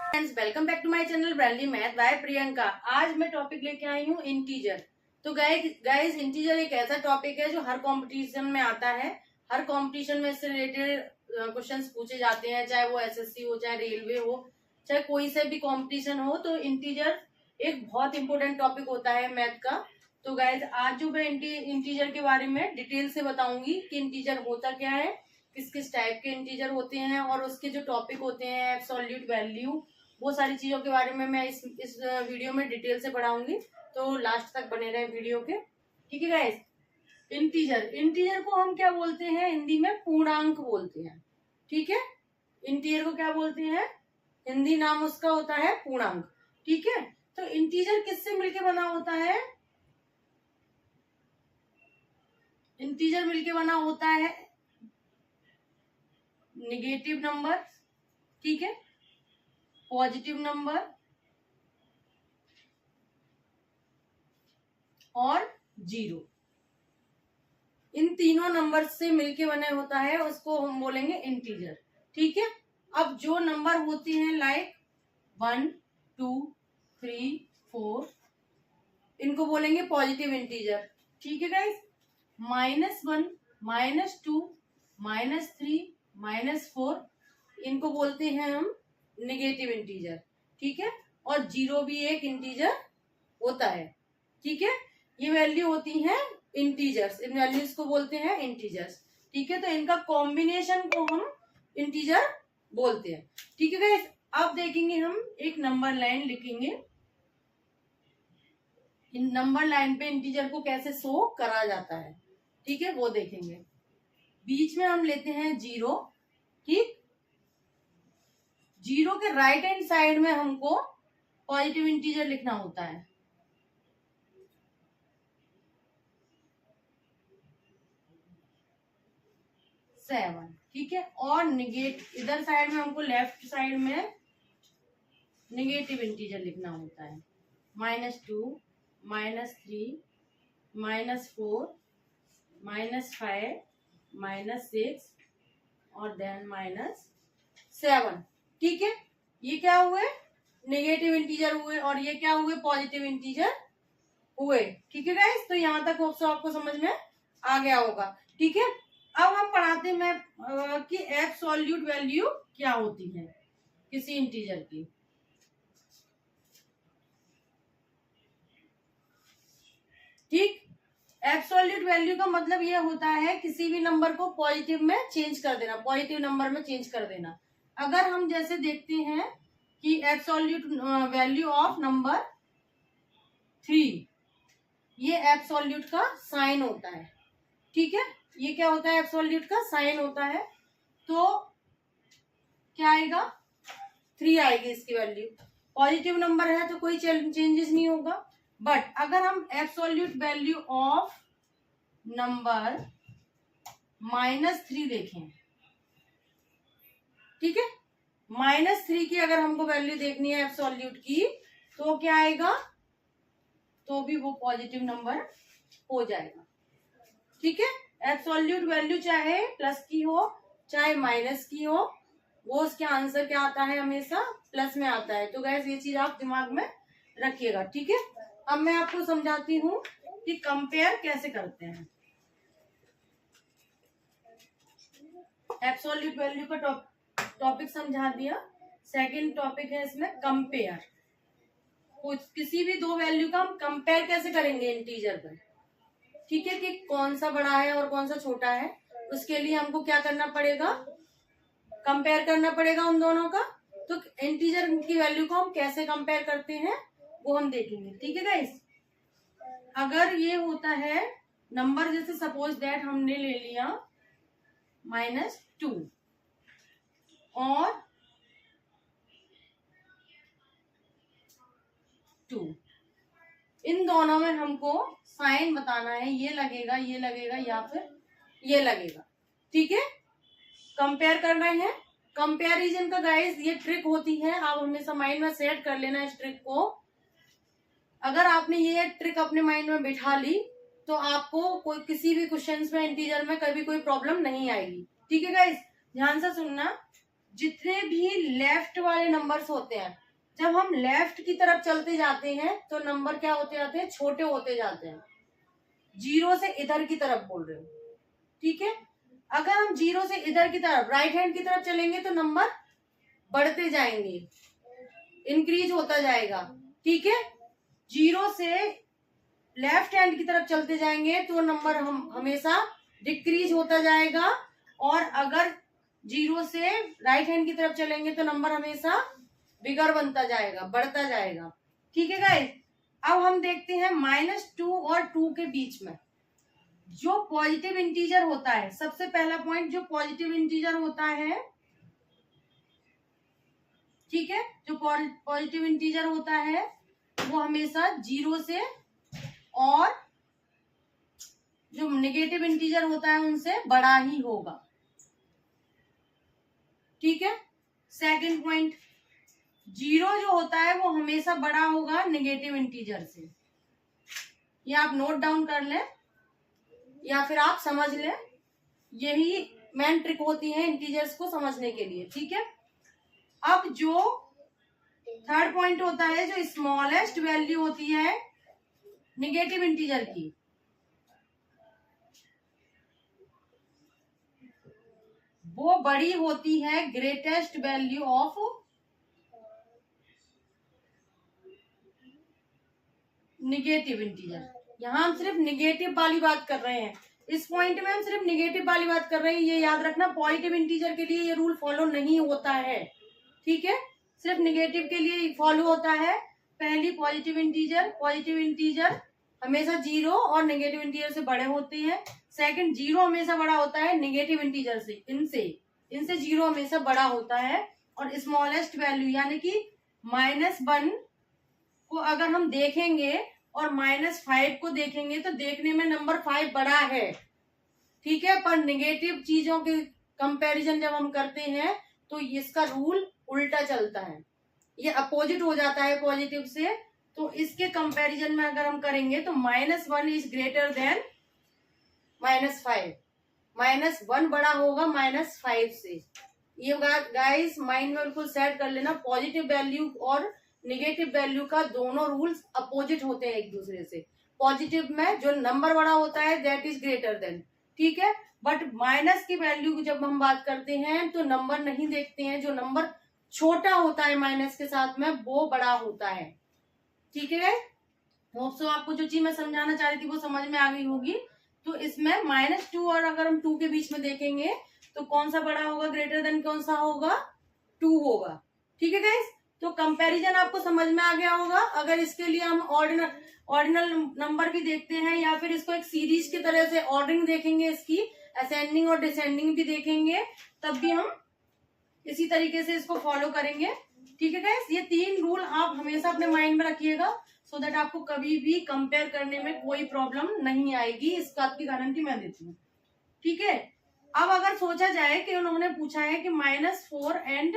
Friends, welcome back to my channel Brandly math by Priyanka. आज मैं topic लेके आई हूँ इंटीजर। तो गाइस इंटीजर एक ऐसा टॉपिक है जो हर कंपटीशन में आता है। हर कंपटीशन में इससे रिलेटेड क्वेश्चंस पूछे जाते हैं, चाहे वो एसएससी हो, चाहे रेलवे हो, चाहे कोई से भी कंपटीशन हो। तो इंटीजर एक बहुत इंपॉर्टेंट टॉपिक होता है मैथ का। तो गाइज आज जो मैं इंटीजर के बारे में डिटेल से बताऊंगी कि इंटीजर होता क्या है, किस किस टाइप के इंटीजर होते हैं और उसके जो टॉपिक होते हैं, एब्सोल्यूट वैल्यू, वो सारी चीजों के बारे में मैं इस वीडियो में डिटेल से पढ़ाऊंगी। तो लास्ट तक बने रहे वीडियो के, ठीक है गाइस। इंटीजर को हम क्या बोलते हैं हिंदी में? पूर्णांक बोलते हैं, ठीक है। इंटीजर को क्या बोलते हैं? हिंदी नाम उसका होता है पूर्णांक, ठीक है। तो इंटीजर किससे मिलके बना होता है? इंटीजर मिलके बना होता है नेगेटिव नंबर, ठीक है, पॉजिटिव नंबर और जीरो। इन तीनों नंबर से मिलके बने होता है, उसको हम बोलेंगे इंटीजर, ठीक है। अब जो नंबर होते हैं लाइक 1, 2, 3, 4, इनको बोलेंगे पॉजिटिव इंटीजर, ठीक है गाइस। -1, -2, -3, -4, इनको बोलते हैं हम नेगेटिव इंटीजर, ठीक है। और जीरो भी एक इंटीजर होता है, ठीक है। ये वैल्यू होती है इंटीजर्स, इन वैल्यूज को बोलते हैं इंटीजर्स, ठीक है। तो इनका कॉम्बिनेशन को हम इंटीजर बोलते हैं, ठीक है गाइस। अब देखेंगे हम एक नंबर लाइन लिखेंगे, इन नंबर लाइन पे इंटीजर को कैसे शो करा जाता है, ठीक है, वो देखेंगे। बीच में हम लेते हैं जीरो, ठीक। जीरो के राइट हैंड साइड में हमको पॉजिटिव इंटीजर लिखना होता है, 7, ठीक है। और इधर साइड में हमको लेफ्ट साइड में नेगेटिव इंटीजर लिखना होता है, -2, -3, -4, -5, -6 और देन -7, ठीक है। ये क्या हुए? नेगेटिव इंटीजर हुए और ये क्या हुए? पॉजिटिव इंटीजर हुए, ठीक है गाइस। तो यहाँ तक होप सो आपको समझ में आ गया होगा, ठीक है। अब हम पढ़ाते हैं कि एब्सोल्यूट वैल्यू क्या होती है किसी इंटीजर की, ठीक। एब्सोल्यूट वैल्यू का मतलब ये होता है किसी भी नंबर को पॉजिटिव में चेंज कर देना, पॉजिटिव नंबर में चेंज कर देना। अगर हम जैसे देखते हैं कि एब्सोल्यूट वैल्यू ऑफ नंबर 3, ये एब्सोल्यूट का साइन होता है, ठीक है। ये क्या होता है? एब्सोल्यूट का साइन होता है। तो क्या आएगा? 3 आएगी इसकी वैल्यू। पॉजिटिव नंबर है तो कोई चेंजेस नहीं होगा। बट अगर हम एब्सोल्यूट वैल्यू ऑफ नंबर -3 देखें, ठीक है, -3 की अगर हमको वैल्यू देखनी है एब्सोल्यूट की, तो क्या आएगा? तो भी वो पॉजिटिव नंबर हो जाएगा, ठीक है। एब्सोल्यूट वैल्यू चाहे प्लस की हो चाहे माइनस की हो, वो उसके आंसर क्या आता है? हमेशा प्लस में आता है। तो गैस ये चीज आप दिमाग में रखिएगा, ठीक है। अब मैं आपको समझाती हूँ कि कंपेयर कैसे करते हैं। एब्सोल्यूट वैल्यू का टॉपिक समझा दिया। सेकंड टॉपिक है इसमें कंपेयर। किसी भी दो वैल्यू का हम कंपेयर कैसे करेंगे इंटीजर पर, ठीक है, कि कौन सा बड़ा है और कौन सा छोटा है। उसके लिए हमको क्या करना पड़ेगा? कंपेयर करना पड़ेगा उन दोनों का। तो इंटीजर की वैल्यू को हम कैसे कंपेयर करते हैं वो हम देखेंगे, ठीक है गाइस। अगर ये होता है नंबर, जैसे सपोज दैट हमने ले लिया -2 और 2, इन दोनों में हमको साइन बताना है, ये लगेगा, ये लगेगा या फिर ये लगेगा, ठीक है। कंपेयर कर रहे हैं। कंपैरिजन का गाइस ये ट्रिक होती है, आप हमेशा माइंड में सेट कर लेना इस ट्रिक को। अगर आपने ये ट्रिक अपने माइंड में बिठा ली तो आपको कोई किसी भी क्वेश्चन में इंटीजर में कभी कोई प्रॉब्लम नहीं आएगी, ठीक है गाइस। ध्यान से सुनना। जितने भी लेफ्ट वाले नंबर्स होते हैं, जब हम लेफ्ट की तरफ चलते जाते हैं तो नंबर क्या होते जाते हैं, छोटे होते जाते हैं। जीरो से इधर की तरफ बोल रहे हो, ठीक है। अगर हम जीरो से इधर की तरफ राइट हैंड की तरफ चलेंगे तो नंबर बढ़ते जाएंगे, इंक्रीज होता जाएगा, ठीक है। जीरो से लेफ्ट हैंड की तरफ चलते जाएंगे तो नंबर हम हमेशा डिक्रीज होता जाएगा, और अगर जीरो से राइट हैंड की तरफ चलेंगे तो नंबर हमेशा बिगर बनता जाएगा, बढ़ता जाएगा, ठीक है गाइस। अब हम देखते हैं -2 और 2 के बीच में जो पॉजिटिव इंटीजर होता है। सबसे पहला पॉइंट, जो पॉजिटिव इंटीजर होता है, ठीक है, जो पॉजिटिव इंटीजर होता है वो हमेशा जीरो से, और जो नेगेटिव इंटीजर होता है उनसे बड़ा ही होगा, ठीक है। सेकंड पॉइंट, जीरो जो होता है वो हमेशा बड़ा होगा नेगेटिव इंटीजर से। ये आप नोट डाउन कर लें या फिर आप समझ लें, यही मेन ट्रिक होती है इंटीजर्स को समझने के लिए, ठीक है। अब जो थर्ड पॉइंट होता है, जो स्मॉलेस्ट वैल्यू होती है नेगेटिव इंटीजर की, वो बड़ी होती है greatest value of negative integer. यहाँ हम सिर्फ नेगेटिव वाली बात कर रहे हैं, इस पॉइंट में हम सिर्फ नेगेटिव वाली बात कर रहे हैं। ये याद रखना, पॉजिटिव इंटीजर के लिए ये रूल फॉलो नहीं होता है, ठीक है, सिर्फ नेगेटिव के लिए फॉलो होता है। पहली पॉजिटिव इंटीजर हमेशा जीरो और नेगेटिव इंटीजर से बड़े होते हैं। सेकंड, जीरो हमेशा बड़ा होता है नेगेटिव इंटीजर से, इनसे जीरो हमेशा बड़ा होता है। और स्मॉलेस्ट वैल्यू यानी कि -1 को अगर हम देखेंगे और -5 को देखेंगे तो देखने में नंबर 5 बड़ा है, ठीक है, पर नेगेटिव चीजों के कंपैरिजन जब हम करते हैं तो इसका रूल उल्टा चलता है, ये अपोजिट हो जाता है पॉजिटिव से। तो इसके कंपैरिजन में अगर हम करेंगे तो -1 इज ग्रेटर देन -5, -1 बड़ा होगा -5 से। ये गाइस माइंड में बिल्कुल सेट कर लेना, पॉजिटिव वैल्यू और नेगेटिव वैल्यू का दोनों रूल्स अपोजिट होते हैं एक दूसरे से। पॉजिटिव में जो नंबर बड़ा होता है दैट इज ग्रेटर देन, ठीक है, बट माइनस की वैल्यू जब हम बात करते हैं तो नंबर नहीं देखते हैं, जो नंबर छोटा होता है माइनस के साथ में वो बड़ा होता है, ठीक है। होप सो आपको जो चीज मैं समझाना चाह रही थी वो समझ में आ गई होगी। तो इसमें -2 और अगर हम 2 के बीच में देखेंगे तो कौन सा बड़ा होगा, ग्रेटर देन कौन सा होगा, 2 होगा, ठीक है गाइस। तो कंपैरिजन आपको समझ में आ गया होगा। अगर इसके लिए हम ऑर्डिनल नंबर भी देखते हैं या फिर इसको एक सीरीज की तरह से ऑर्डरिंग देखेंगे, इसकी असेंडिंग और डिसेंडिंग भी देखेंगे, तब भी हम इसी तरीके से इसको फॉलो करेंगे, ठीक है गाइस। ये 3 रूल आप हमेशा अपने माइंड में रखिएगा सो दैट आपको कभी भी कंपेयर करने में कोई प्रॉब्लम नहीं आएगी, इस बात की गारंटी मैं देती हूँ, ठीक है। अब अगर सोचा जाए कि उन्होंने पूछा है कि -4 एंड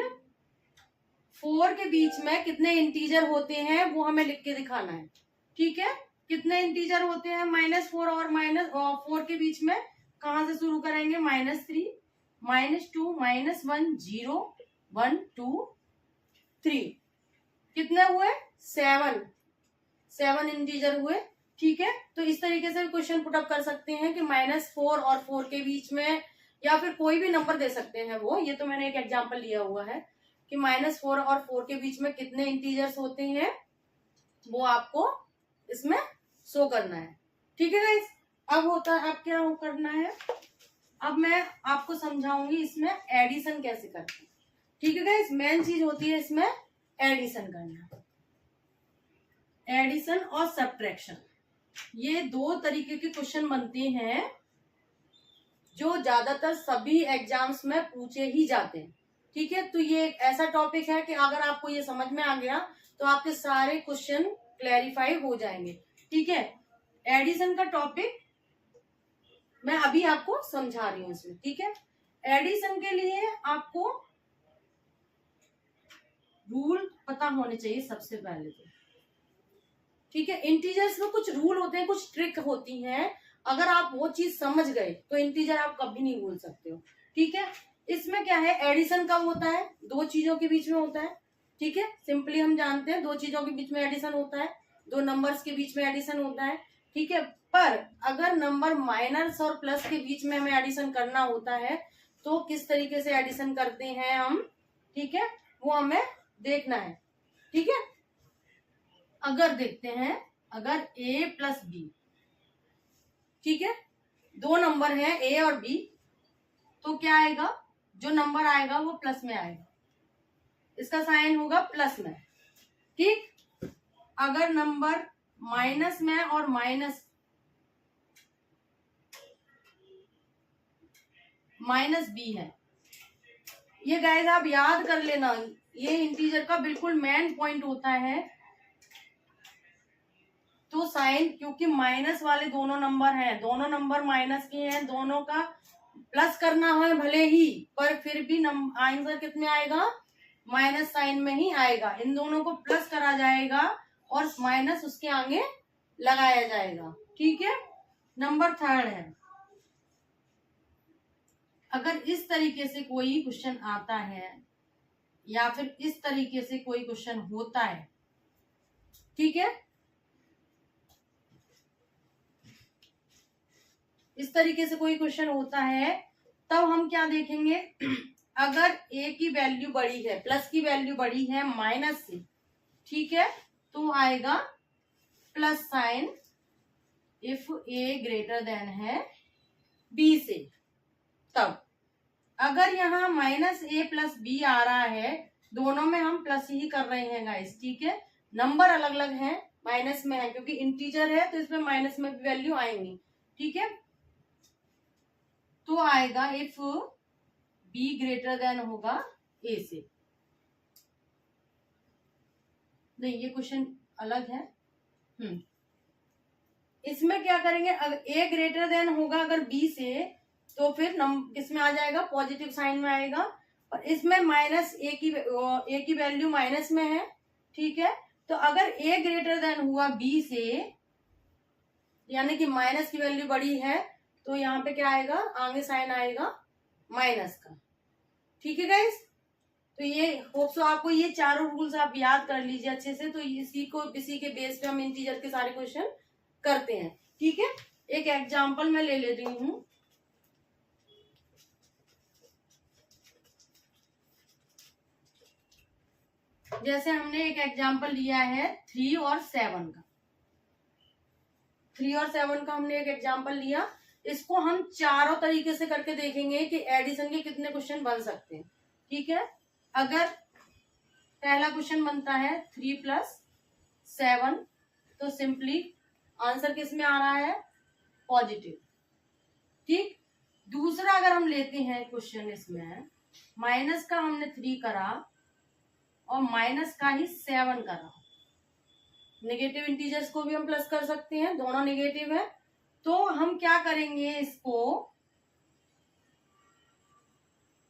4 के बीच में कितने इंटीजर होते हैं वो हमें लिख के दिखाना है, ठीक है। कितने इंटीजर होते हैं -4 और -4 के बीच में, कहां से शुरू करेंगे, -3, -2, -1, 0, 1, 2, 3, कितने हुए, 7 इंटीजर हुए, ठीक है। तो इस तरीके से क्वेश्चन पुट अप कर सकते हैं कि -4 और 4 के बीच में, या फिर कोई भी नंबर दे सकते हैं वो, ये तो मैंने एक एग्जांपल लिया हुआ है कि -4 और 4 के बीच में कितने इंटीजर्स होते हैं वो आपको इसमें शो करना है, ठीक है गाइस। अब क्या करना है, अब मैं आपको समझाऊंगी इसमें एडिशन कैसे करते हैं, ठीक है गाइस। मेन चीज होती है इसमें एडिशन करना, एडिशन और सब्ट्रैक्शन। ये 2 तरीके के क्वेश्चन बनते हैं जो ज्यादातर सभी एग्जाम्स में पूछे ही जाते हैं, ठीक है। तो ये एक ऐसा टॉपिक है कि अगर आपको ये समझ में आ गया तो आपके सारे क्वेश्चन क्लैरिफाई हो जाएंगे, ठीक है। एडिशन का टॉपिक मैं अभी आपको समझा रही हूँ इसमें, ठीक है। एडिशन के लिए आपको रूल पता होने चाहिए सबसे पहले तो, ठीक है। इंटीजर्स में कुछ रूल होते हैं, कुछ ट्रिक होती हैं, अगर आप वो चीज समझ गए तो इंटीजर आप कभी नहीं भूल सकते हो, ठीक है। इसमें क्या है, एडिशन कब होता है, दो चीजों के बीच में होता है, ठीक है, सिंपली हम जानते हैं दो चीजों के बीच में एडिशन होता है, दो नंबर्स के बीच में एडिशन होता है, ठीक है। पर अगर नंबर माइनस और प्लस के बीच में हमें एडिशन करना होता है तो किस तरीके से एडिशन करते हैं हम, ठीक है, वो हमें देखना है, ठीक है। अगर देखते हैं, अगर a प्लस बी, ठीक है, दो नंबर है a और b, तो क्या आएगा, जो नंबर आएगा वो प्लस में आएगा, इसका साइन होगा प्लस में, ठीक। अगर नंबर माइनस में और माइनस बी है, ये गाइस आप याद कर लेना, ये इंटीजर का बिल्कुल मेन पॉइंट होता है। तो साइन, क्योंकि माइनस वाले दोनों नंबर हैं, दोनों नंबर माइनस के हैं, दोनों का प्लस करना है भले ही, पर फिर भी आंसर कितने आएगा, माइनस साइन में ही आएगा। इन दोनों को प्लस करा जाएगा और माइनस उसके आगे लगाया जाएगा, ठीक है। नंबर थर्ड है, अगर इस तरीके से कोई क्वेश्चन आता है या फिर इस तरीके से कोई क्वेश्चन होता है, ठीक है, इस तरीके से कोई क्वेश्चन होता है, तब हम क्या देखेंगे, अगर a की वैल्यू बड़ी है, प्लस की वैल्यू बड़ी है माइनस से, ठीक है, तो आएगा plus sign if a greater than है b से। तब अगर यहाँ माइनस a प्लस b आ रहा है, दोनों में हम प्लस ही कर रहे हैं गाइस, ठीक है, नंबर अलग अलग हैं, माइनस में है क्योंकि इंटीजर है तो इसमें माइनस में भी वैल्यू आएंगी, ठीक है। तो आएगा इफ b ग्रेटर देन होगा a से। नहीं, ये क्वेश्चन अलग है। इसमें क्या करेंगे, अगर a ग्रेटर देन होगा अगर b से, तो फिर किसमें आ जाएगा, पॉजिटिव साइन में आएगा। और इसमें माइनस a की वैल्यू माइनस में है, ठीक है, तो अगर a ग्रेटर देन हुआ b से, यानी कि माइनस की वैल्यू बड़ी है, तो यहाँ पे क्या आएगा, आगे साइन आएगा माइनस का, ठीक है गाइस। तो ये होप सो आपको ये चारों रूल्स आप याद कर लीजिए अच्छे से। तो इसी के बेस पे हम इंटीजर के सारे क्वेश्चन करते हैं, ठीक है। एक एग्जांपल मैं ले लेती हूँ, जैसे हमने एक एग्जांपल लिया है 3 और 7 का। 3 और 7 का हमने एक एग्जांपल लिया, इसको हम चारों तरीके से करके देखेंगे कि एडिशन के कितने क्वेश्चन बन सकते हैं, ठीक है। अगर पहला क्वेश्चन बनता है 3 + 7, तो सिंपली आंसर किस में आ रहा है, पॉजिटिव, ठीक। दूसरा अगर हम लेते हैं क्वेश्चन, इसमें माइनस का हमने 3 करा और माइनस का ही 7 करा, नेगेटिव इंटीजर्स को भी हम प्लस कर सकते हैं, दोनों नेगेटिव है, तो हम क्या करेंगे, इसको,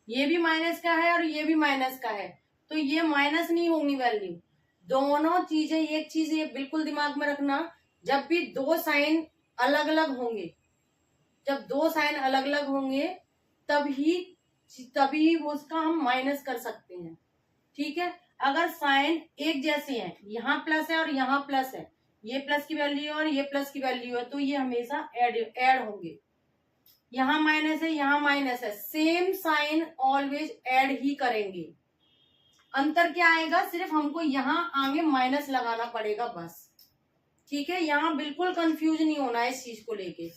ये भी माइनस का है और ये भी माइनस का है, तो ये माइनस नहीं होंगी वैल्यू, दोनों चीजें। एक चीज ये बिल्कुल दिमाग में रखना, जब भी दो साइन अलग अलग होंगे, जब दो साइन अलग अलग होंगे तभी उसका हम माइनस कर सकते हैं, ठीक है। अगर साइन एक जैसे हैं, यहाँ प्लस है और यहाँ प्लस है, ये प्लस की वैल्यू है और ये प्लस की वैल्यू है, तो ये हमेशा ऐड होंगे। यहाँ माइनस है, यहाँ माइनस है, सेम साइन ऑलवेज ऐड ही करेंगे। अंतर क्या आएगा, सिर्फ हमको यहाँ आगे माइनस लगाना पड़ेगा बस, ठीक है। यहाँ बिल्कुल कंफ्यूज नहीं होना है इस चीज को लेके।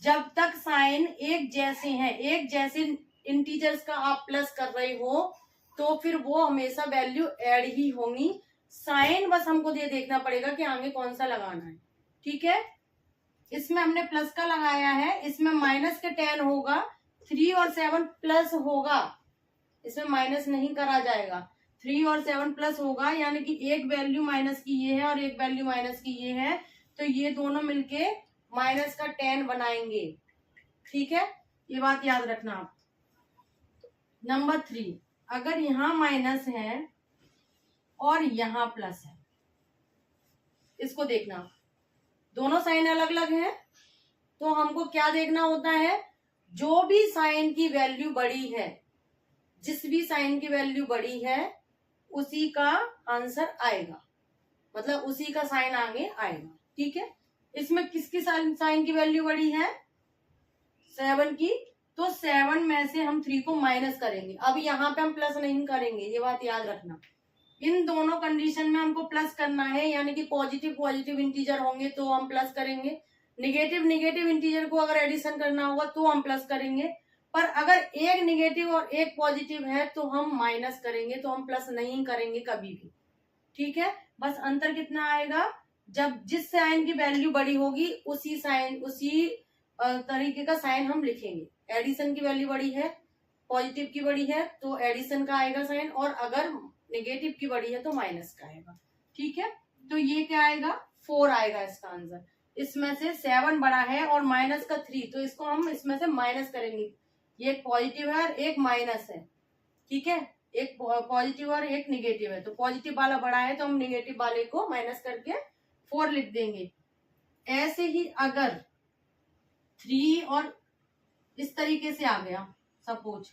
जब तक साइन एक जैसे हैं, एक जैसे इंटीजर्स का आप प्लस कर रहे हो, तो फिर वो हमेशा वैल्यू ऐड ही होंगी। साइन बस हमको ये देखना पड़ेगा कि आगे कौन सा लगाना है, ठीक है। इसमें हमने प्लस का लगाया है, इसमें माइनस के 10 होगा, 3 और 7 प्लस होगा, इसमें माइनस नहीं करा जाएगा। 3 और 7 प्लस होगा, यानी कि एक वैल्यू माइनस की ये है और एक वैल्यू माइनस की ये है, तो ये दोनों मिलके माइनस का 10 बनाएंगे, ठीक है। ये बात याद रखना आप। नंबर 3, अगर यहाँ माइनस है और यहाँ प्लस है, इसको देखना, दोनों साइन अलग अलग हैं, तो हमको क्या देखना होता है, जो भी साइन की वैल्यू बड़ी है जिस भी साइन की वैल्यू बड़ी है उसी का आंसर आएगा, मतलब उसी का साइन आगे आएगा। ठीक है, इसमें किसकी साइन की वैल्यू बड़ी है? 7 की। तो 7 में से हम 3 को माइनस करेंगे। अब यहाँ पे हम प्लस नहीं करेंगे, ये बात याद रखना। इन दोनों कंडीशन में हमको प्लस करना है, यानी कि पॉजिटिव पॉजिटिव इंटीजर होंगे तो हम प्लस करेंगे, निगेटिव निगेटिव इंटीजर को अगर एडिशन करना होगा तो हम प्लस करेंगे, पर अगर एक निगेटिव और एक पॉजिटिव है तो हम माइनस करेंगे, तो हम प्लस नहीं करेंगे कभी भी। ठीक है, बस अंतर कितना आएगा, जब जिस साइन की वैल्यू बड़ी होगी उसी तरीके का साइन हम लिखेंगे। एडिशन की वैल्यू बड़ी है, पॉजिटिव की बड़ी है तो एडिशन का आएगा साइन, और अगर नेगेटिव की बड़ी है तो माइनस का आएगा। ठीक है, तो ये क्या आएगा? 4 आएगा इसका आंसर। इसमें से 7 बड़ा है और माइनस का 3, तो इसको हम इसमें से माइनस करेंगे। ये एक पॉजिटिव है और एक माइनस है। ठीक है, एक पॉजिटिव और एक निगेटिव है, तो पॉजिटिव वाला बड़ा है तो हम निगेटिव वाले को माइनस करके 4 लिख देंगे। ऐसे ही अगर 3 और इस तरीके से आ गया सपोज,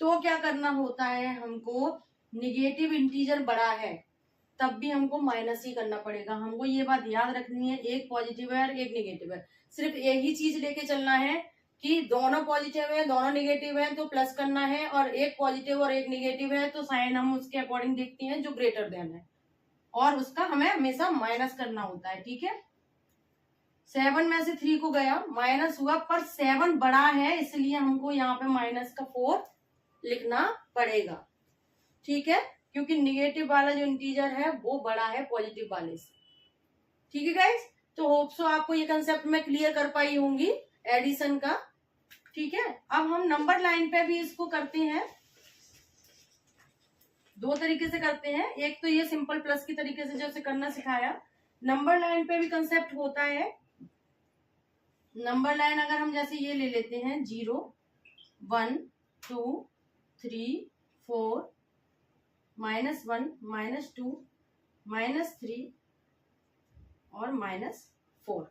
तो क्या करना होता है हमको? निगेटिव इंटीजर बड़ा है तब भी हमको माइनस ही करना पड़ेगा। हमको ये बात याद रखनी है, एक पॉजिटिव है और एक निगेटिव है, सिर्फ यही चीज लेके चलना है कि दोनों पॉजिटिव है दोनों निगेटिव है तो प्लस करना है, और एक पॉजिटिव और एक निगेटिव है तो साइन हम उसके अकॉर्डिंग देखते हैं जो ग्रेटर देन है, और उसका हमें हमेशा माइनस करना होता है। ठीक है, 7 में से 3 को गया, माइनस हुआ, पर 7 बड़ा है इसलिए हमको यहाँ पे माइनस का 4 लिखना पड़ेगा। ठीक है, क्योंकि निगेटिव वाला जो इंटीजर है वो बड़ा है पॉजिटिव वाले से। ठीक है गाइस, तो होप सो आपको ये कंसेप्ट मैं क्लियर कर पाई होंगी एडिशन का। ठीक है, अब हम नंबर लाइन पे भी इसको करते हैं, 2 तरीके से करते हैं। एक तो ये सिंपल प्लस की तरीके से जैसे करना सिखाया, नंबर लाइन पे भी कंसेप्ट होता है। नंबर लाइन अगर हम जैसे ये ले लेते हैं 0 1 2 3 4 -1 -2 -3 और -4।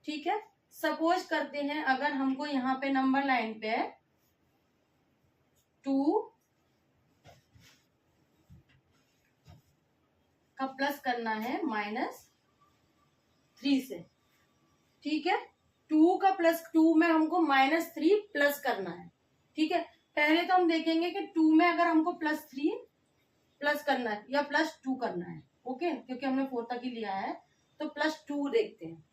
ठीक है, सपोज करते हैं अगर हमको यहाँ पे नंबर लाइन पे 2 का प्लस करना है -3 से। ठीक है, 2 का प्लस 2 में हमको -3 प्लस करना है। ठीक है, पहले तो हम देखेंगे कि 2 में अगर हमको +3 प्लस करना है या +2 करना है। ओके, क्योंकि हमने 4 तक ही लिया है तो +2 देखते हैं।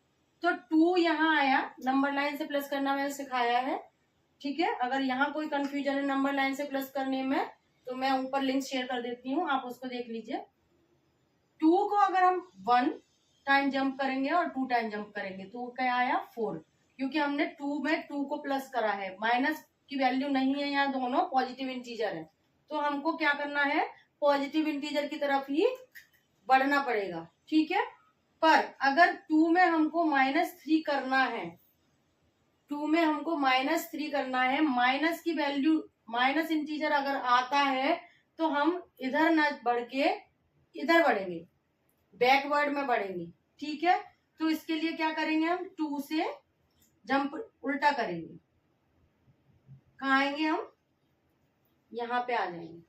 तो 2 यहाँ आया, नंबर लाइन से प्लस करना मैंने सिखाया है। ठीक है, अगर यहाँ कोई कंफ्यूजन है नंबर लाइन से प्लस करने में तो मैं ऊपर लिंक शेयर कर देती हूँ, आप उसको देख लीजिए। 2 को अगर हम 1 टाइम जंप करेंगे और 2 टाइम जंप करेंगे तो क्या आया 4, क्योंकि हमने 2 में 2 को प्लस करा है, माइनस की वैल्यू नहीं है, यहाँ दोनों पॉजिटिव इंटीजर है, तो हमको क्या करना है? पॉजिटिव इंटीजर की तरफ ही बढ़ना पड़ेगा। ठीक है, पर अगर 2 में हमको -3 करना है, 2 में हमको -3 करना है, माइनस की वैल्यू माइनस इंटीजर अगर आता है तो हम इधर न बढ़ के इधर बढ़ेंगे, बैकवर्ड में बढ़ेंगे। ठीक है, तो इसके लिए क्या करेंगे? हम 2 से जंप उल्टा करेंगे, कहाँ आएंगे हम? यहाँ पे आ जाएंगे।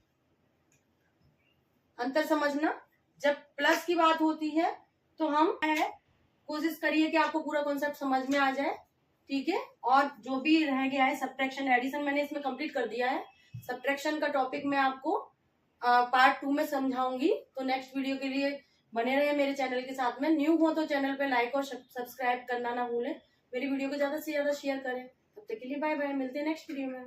अंतर समझना, जब प्लस की बात होती है तो हम कोशिश करिए कि आपको पूरा कॉन्सेप्ट समझ में आ जाए। ठीक है, और जो भी रह गया है सब्ट्रैक्शन एडिशन मैंने इसमें कंप्लीट कर दिया है। सब्ट्रैक्शन का टॉपिक मैं आपको पार्ट 2 में समझाऊंगी, तो नेक्स्ट वीडियो के लिए बने रहे मेरे चैनल के साथ में। न्यू हो तो चैनल पे लाइक और सब्सक्राइब करना ना भूलें, मेरी वीडियो को ज्यादा से ज्यादा शेयर करें। तब तक के लिए बाय बाय, मिलते हैं नेक्स्ट वीडियो में।